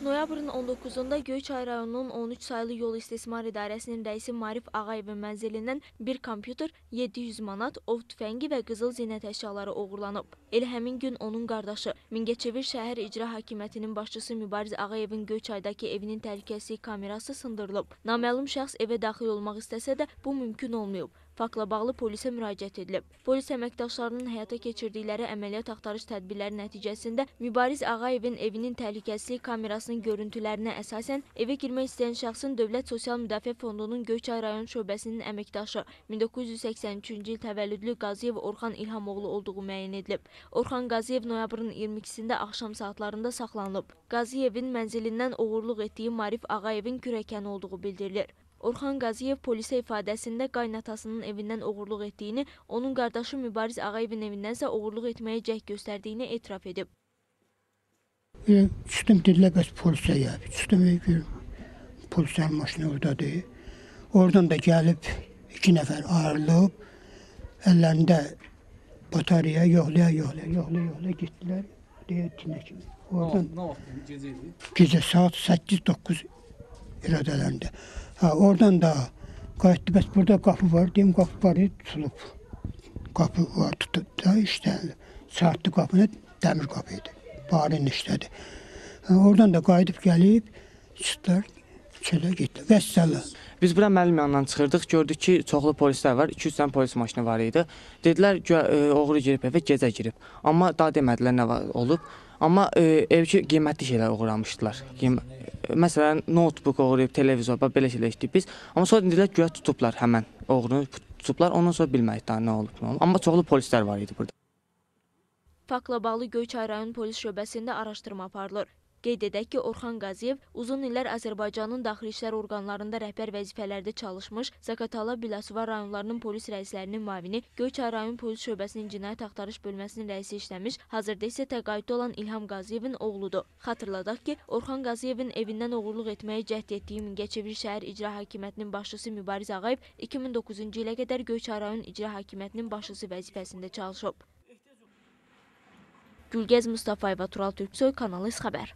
Noyabrın 19-da Göyçay rayonunun 13 sayılı yol istismar idarəsinin rəisi Marif Ağayevin mənzilindən bir kompüter, 700 manat, ov tüfəngi və qızıl zinət əşyaları oğurlanıb. Elə həmin gün onun qardaşı, Mingəçevir şəhər icra hakimiyyətinin başçısı Mübariz Ağayevin Göyçaydakı evinin təhlükəsizlik kamerası sındırılıb. Naməlum şəxs evə daxil olmaq istəsə də bu mümkün olmayıb. Faktla bağlı polisə müraciət edilib. Polis əməkdaşlarının həyata keçirdikləri əməliyyat axtarış tədbirləri nəticəsində Mübariz Ağayevin evinin təhlükəsizlik kamerasının görüntülərinə əsasən evə girmək istəyən şəxsin Dövlət Sosial Müdafiə Fondunun Göyçay rayon şöbəsinin əməkdaşı 1983-cü il təvəllüdlü Qaziyev Orxan İlhamoğlu olduğu müəyyən edilib. Orxan Qaziyev noyabrın 22-sində axşam saatlarında saxlanılıb. Qaziyevin mənzilindən oğurluq etdiyi Marif Ağayevin kürəkəni olduğu bildirilir. Orxan Qaziyev polisə ifadəsində qaynatasının evindən oğurluq etdiyini, onun qardaşı Mübariz Ağayevin evindən isə oğurluq etməyə cəhd göstərdiyini etiraf edib. Çıxdım, dedilər, bəs polisə gəlib. Çıxdım, polislərin maşını oradadır. Oradan da gəlib 2 nəfər ayrılıb, əllərində batareya yoxlaya getdilər. Deyək kimi. Oradan gecə saat 8-9 iradələrində. Oradan da qayıtdı, bəs burada qapı var, deyim, qapı var, tutulub. Qapı var, tutub da işlənir. Çartdı qapını, dəmir qapı idi, barinin işlədi. Oradan da qayıdıb gəlib, çıxdılar, çölə getdilər, vəssələ. Biz bura müəllim yanından çıxırdıq, gördük ki, çoxlu polislər var, 200 dənə polis maşını var idi. Dedilər, oğru girib evə, gecə girib. Amma daha demədilər nə olub. Amma evki qiymətli şeylər uğramışdılar. Məsələn, notebook uğrayıb, televizor, belə şeylər işləyib biz. Amma sonra dedilər, güya tutublar həmən oğrunu, tutublar. Ondan sonra bilməyik daha nə olub. Amma çoxlu polislər var idi burada. Faktla bağlı Göyçay rayon polis şöbəsində araşdırma aparılır. Qeyd edək ki, Orxan Qaziyev uzun illər Azərbaycanın daxili işlər orqanlarında rəhbər vəzifələrdə çalışmış, Zaqatala, Biləsuvar rayonlarının polis rəislərinin müavini, Göyçay rayon polis şöbəsinin cinayət axtarış bölməsinin rəisi işləmiş, hazırda isə təqaüddə olan İlham Qaziyevin oğludur. Xatırladaq ki, Orxan Qaziyevin evindən oğurluq etməyə cəhd etdiyi Mingəçevir şəhər icra hakimiyyətinin başçısı Mübariz Ağayev 2009-cu ilə qədər Göyçay rayon icra hakimiyyətinin başçısı vəzifəsində çalışıb. Gülgəz Mustafayeva, Tural Türksoy, Kanal İS Xəbər.